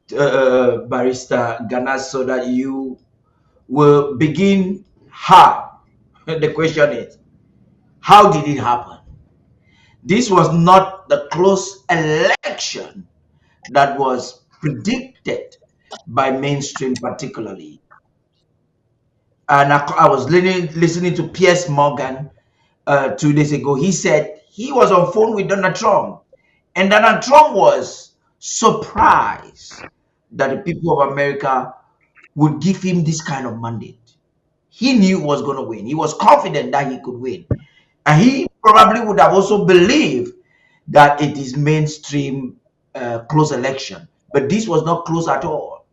Barrister Gana, so that you will begin how. The question is, how did it happen? This was not the close election that was predicted by mainstream, particularly. And I was listening to Piers Morgan 2 days ago. He said he was on phone with Donald Trump, and Donald Trump was surprised that the people of America would give him this kind of mandate. He knew he was going to win. He was confident that he could win. And he probably would have also believed that it is mainstream close election. But this was not close at all.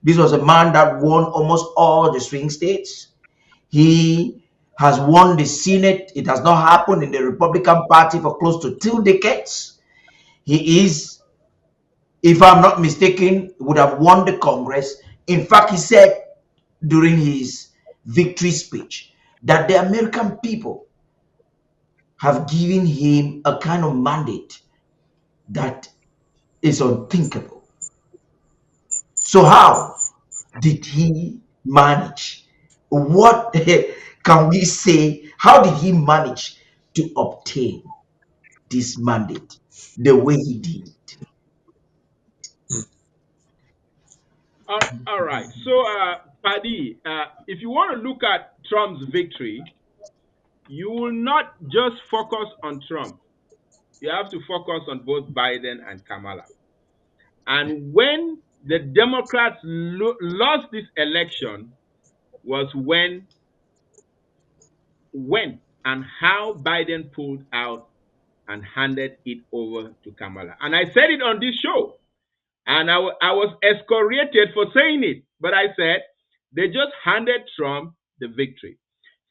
This was a man that won almost all the swing states. He has won the Senate. It has not happened in the Republican Party for close to 2 decades. He is, if I'm not mistaken, would have won the Congress. In fact, he said during his victory speech that the American people have given him a kind of mandate that is unthinkable. So, how did he manage? What can we say? How did he manage to obtain this mandate the way he did? All right. So, Paddy, if you want to look at Trump's victory, you will not just focus on Trump. You have to focus on both Biden and Kamala. And when the Democrats lost this election was when and how Biden pulled out and handed it over to Kamala. And I said it on this show, and I was excoriated for saying it, but I said they just handed Trump the victory.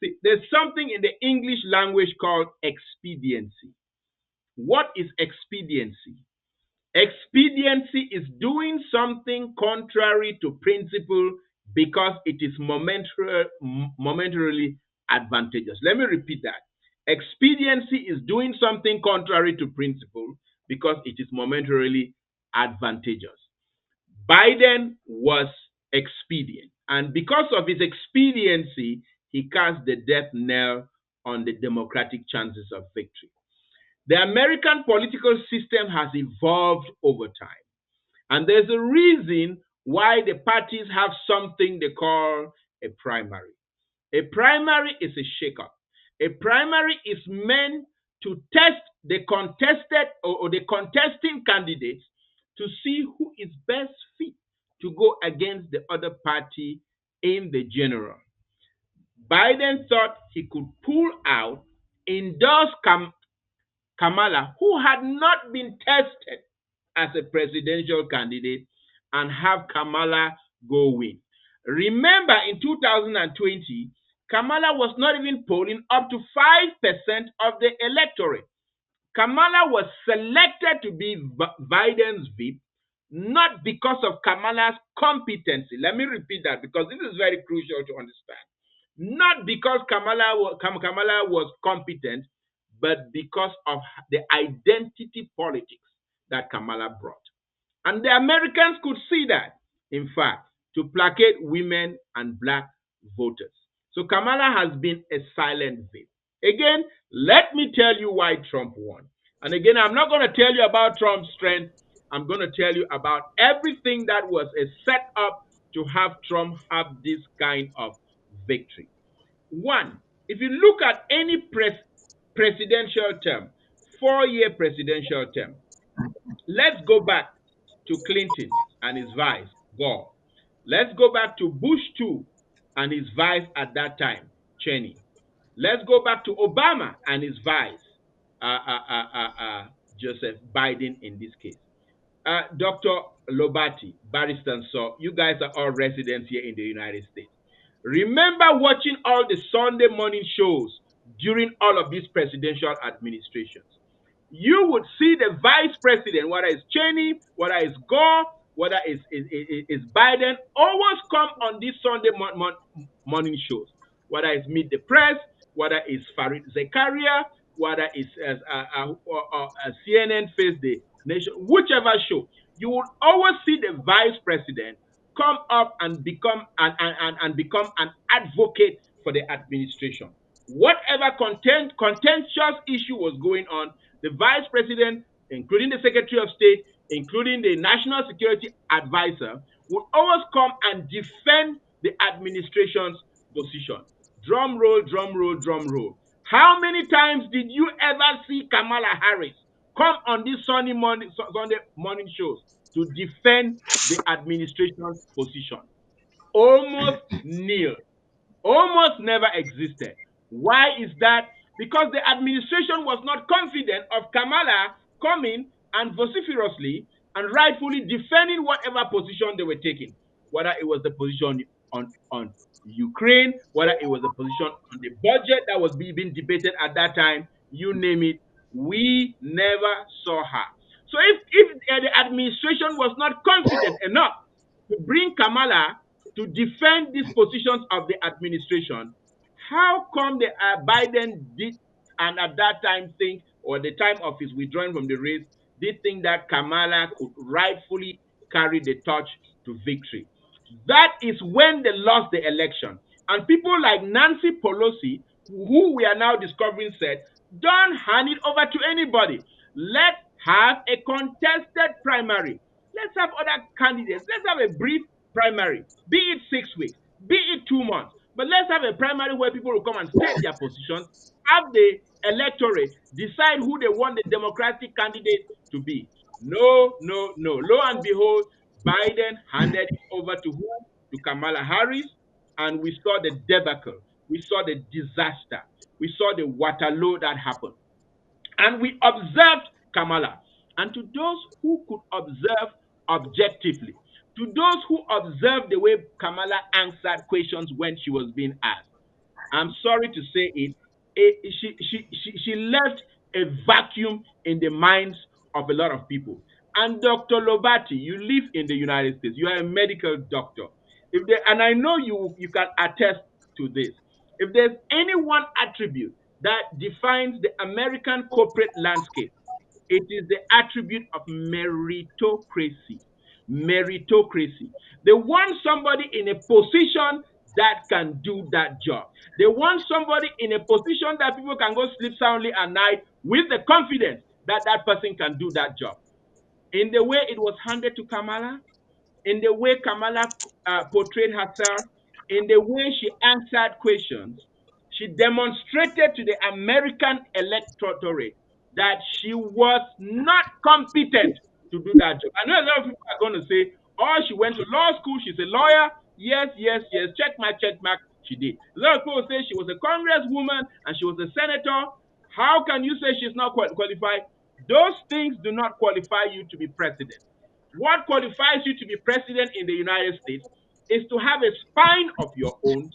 See, there's something in the English language called expediency. What is expediency? Expediency is doing something contrary to principle because it is momentarily advantageous. Let me repeat that. Expediency is doing something contrary to principle because it is momentarily advantageous. Biden was expedient, and because of his expediency, he cast the death knell on the Democratic chances of victory. The American political system has evolved over time. And there's a reason why the parties have something they call a primary. A primary is a shakeup. A primary is meant to test the contested or the contesting candidates to see who is best fit to go against the other party in the general. Biden thought he could pull out, endorse Kamala, who had not been tested as a presidential candidate, and have Kamala go win. Remember, in 2020, Kamala was not even polling up to 5% of the electorate. Kamala was selected to be Biden's VP not because of Kamala's competency. Let me repeat that because this is very crucial to understand. Not because Kamala was competent, but because of the identity politics that Kamala brought. And the Americans could see that, in fact, to placate women and black voters. So Kamala has been a silent victim. Again, let me tell you why Trump won. And again, I'm not going to tell you about Trump's strength. I'm going to tell you about everything that was a setup to have Trump have this kind of victory. One, if you look at any presidential term, 4-year presidential term, let's go back to Clinton and his vice, Gore. Let's go back to Bush 2 and his vice at that time, Cheney. Let's go back to Obama and his vice, Joseph Biden in this case. Dr. Lobati, Barrister, so you guys are all residents here in the United States. Remember watching all the Sunday morning shows during all of these presidential administrations. You would see the vice president, whether it's Cheney, whether it's Gore, whether it's Biden, always come on these Sunday morning shows, whether it's Meet the Press, whether it's Farid Zakaria, whether it's CNN Face the Nation, whichever show. you will always see the vice president come up and become and become an advocate for the administration. Whatever contentious issue was going on, the vice president, including the secretary of state, including the national security advisor, would always come and defend the administration's position. Drum roll, drum roll, drum roll. How many times did you ever see Kamala Harris come on these Sunday morning shows to defend the administration's position? Almost nil. Almost never existed. Why is that? Because the administration was not confident of Kamala coming and vociferously and rightfully defending whatever position they were taking, whether it was the position on Ukraine, whether it was the position on the budget that was being debated at that time, you name it, we never saw her. So if the administration was not confident enough to bring Kamala to defend these positions of the administration, how come the Biden did and at that time think, or the time of his withdrawing from the race, did think that Kamala could rightfully carry the torch to victory? That is when they lost the election. And people like Nancy Pelosi, who we are now discovering, said, don't hand it over to anybody. Let's have a contested primary. Let's have other candidates. Let's have a brief primary, be it 6 weeks, be it 2 months. But let's have a primary where people will come and state their positions, have the electorate decide who they want the Democratic candidate to be. No, no, no. Lo and behold, Biden handed it over to who? To Kamala Harris, and we saw the debacle. We saw the disaster. We saw the Waterloo that happened. And we observed Kamala. And to those who could observe objectively, to those who observed the way Kamala answered questions when she was being asked, I'm sorry to say it, she left a vacuum in the minds of a lot of people. And Dr. Lobati, you live in the United States. You are a medical doctor. And I know you can attest to this. If there's any one attribute that defines the American corporate landscape, it is the attribute of meritocracy. Meritocracy. They want somebody in a position that can do that job. They want somebody in a position that people can go sleep soundly at night with the confidence that that person can do that job. In the way it was handed to Kamala, in the way Kamala portrayed herself, in the way she answered questions, she demonstrated to the American electorate that she was not competent to do that job. I know a lot of people are going to say, oh, she went to law school, she's a lawyer. Yes, yes, yes, check mark, she did. A lot of people say she was a congresswoman and she was a senator. How can you say she's not qualified? Those things do not qualify you to be president. What qualifies you to be president in the United States is to have a spine of your own,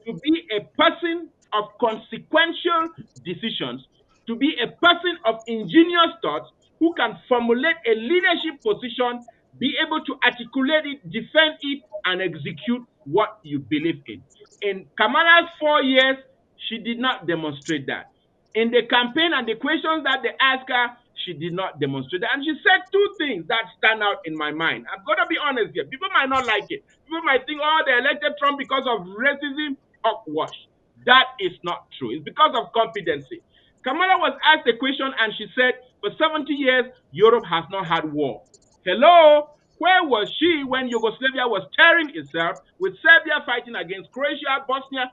to be a person of consequential decisions, to be a person of ingenious thoughts who can formulate a leadership position, be able to articulate it, defend it, and execute what you believe in. In Kamala's 4 years, she did not demonstrate that. In the campaign and the questions that they asked her, she did not demonstrate that. And she said two things that stand out in my mind. I'm going to be honest here. People might not like it. People might think, oh, they elected Trump because of racism. Hogwash. That is not true. It's because of competency. Kamala was asked a question and she said, for 70 years, Europe has not had war. Hello? Where was she when Yugoslavia was tearing itself, with Serbia fighting against Croatia, Bosnia,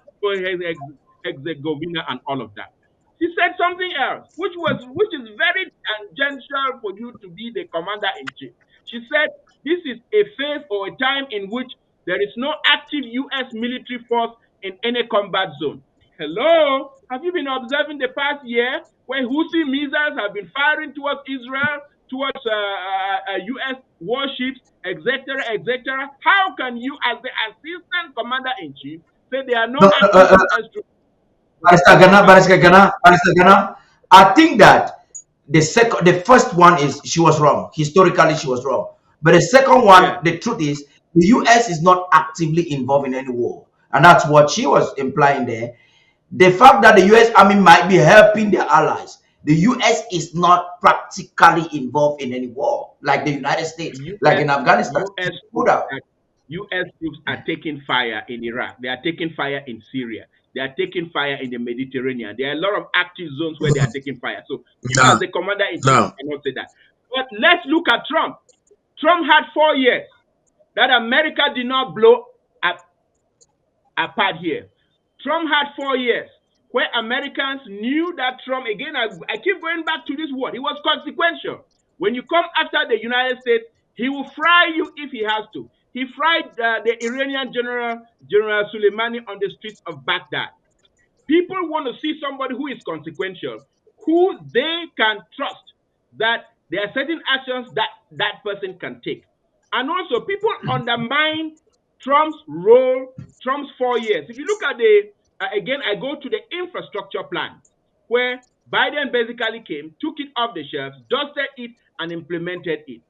Herzegovina, and all of that? She said something else, which is very tangential for you to be the commander-in-chief. She said, this is a phase or a time in which there is no active U.S. military force in any combat zone. Hello? Have you been observing the past year when Houthi missiles have been firing towards Israel, towards U.S. warships, etc., etc.? How can you, as the assistant commander-in-chief, say there are no No, active U.S. troops? Barrister Gana, I think that the first one is she was wrong. Historically, she was wrong. But the second one, Yeah. the truth is, the U.S. is not actively involved in any war, and that's what she was implying there. The fact that the U.S. Army might be helping their allies, the U.S. is not practically involved in any war. like the United States, like U.S. in Afghanistan. U.S. Put troops out. are, U.S. troops are taking fire in Iraq. They are taking fire in Syria. They are taking fire in the Mediterranean. There are a lot of active zones where they are taking fire. So you Now, as the commander in chief now, cannot say that. But let's look at Trump. Trump had 4 years that America did not blow up apart here. Trump had 4 years where Americans knew that Trump, again, I keep going back to this word, he was consequential. When you come after the United States, he will fry you if he has to. He fried the Iranian General Soleimani on the streets of Baghdad. People want to see somebody who is consequential, who they can trust that there are certain actions that that person can take. And also, people undermine Trump's role, Trump's 4 years. If you look at again, I go to the infrastructure plan, where Biden basically came, took it off the shelves, dusted it, and implemented it.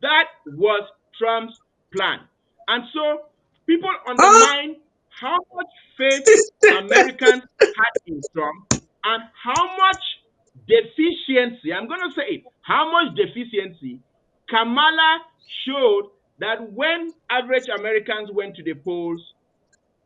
That was Trump's plan. And so people huh? undermine how much faith Americans had in Trump and how much deficiency, I'm going to say it, how much deficiency Kamala showed that when average Americans went to the polls,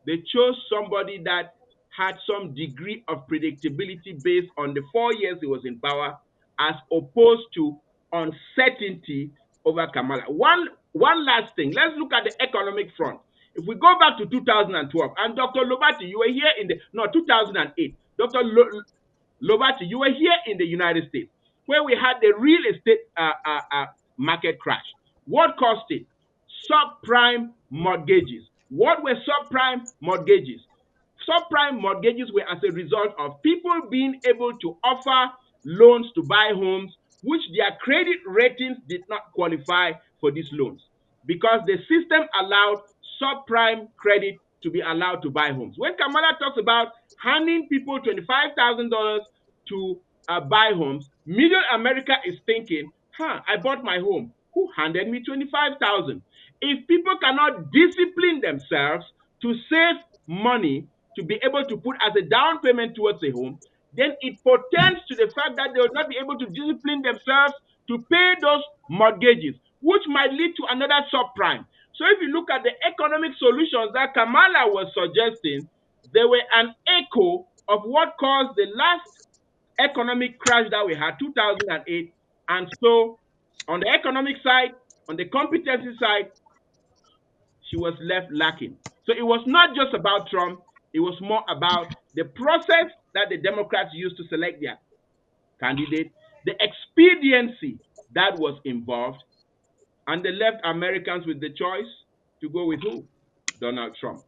they chose somebody that had some degree of predictability based on the 4 years he was in power, as opposed to uncertainty over Kamala. One last thing. Let's look at the economic front. If we go back to 2012, and Dr. Lobati, you were here in the no 2008. Dr. Lobati, you were here in the United States where we had the real estate market crash. What caused it? Subprime mortgages. What were subprime mortgages? Subprime mortgages were as a result of people being able to offer loans to buy homes, which their credit ratings did not qualify for these loans because the system allowed subprime credit to be allowed to buy homes. When Kamala talks about handing people $25,000 to buy homes, middle America is thinking, I bought my home. Who handed me 25,000? If people cannot discipline themselves to save money to be able to put as a down payment towards a home, then it portends to the fact that they will not be able to discipline themselves to pay those mortgages, which might lead to another subprime. So if you look at the economic solutions that Kamala was suggesting, they were an echo of what caused the last economic crash that we had, 2008. And so on the economic side, on the competency side, she was left lacking. So it was not just about Trump, it was more about the process that the Democrats used to select their candidate, the expediency that was involved, and they left Americans with the choice to go with who? Donald Trump.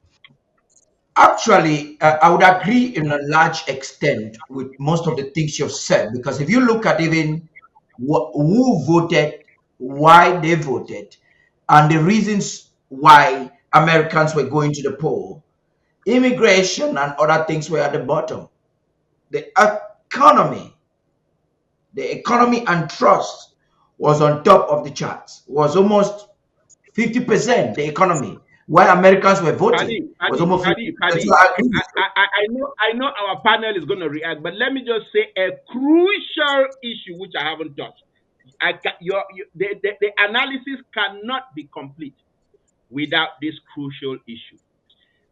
Actually, I would agree in a large extent with most of the things you've said, because if you look at even who voted, why they voted, and the reasons why Americans were going to the poll, immigration and other things were at the bottom. The economy, the economy and trust was on top of the charts, was almost 50%. The economy, why Americans were voting, was almost 50%. So I agree. I know our panel is going to react, but let me just say a crucial issue which I haven't touched. The analysis cannot be complete without this crucial issue.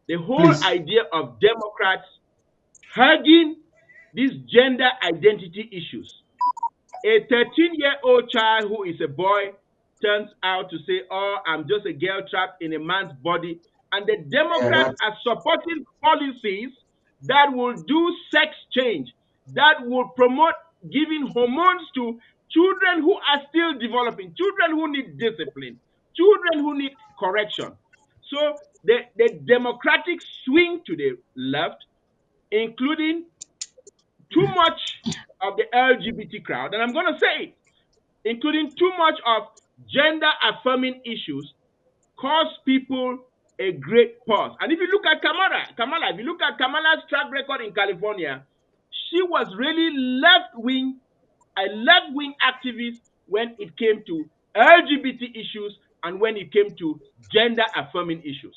The whole Please. idea of Democrats hugging these gender identity issues. A 13-year-old child who is a boy turns out to say, "Oh, I'm just a girl trapped in a man's body." And the Yeah, Democrats that's are supporting policies that will do sex change, that will promote giving hormones to children who are still developing, children who need discipline, children who need correction. So the Democratic swing to the left, including too much of the LGBT crowd, and I'm going to say it, including too much of gender affirming issues, cause people a great pause. And if you look at Kamala, if you look at Kamala's track record in California, she was really a left wing activist when it came to LGBT issues and when it came to gender affirming issues.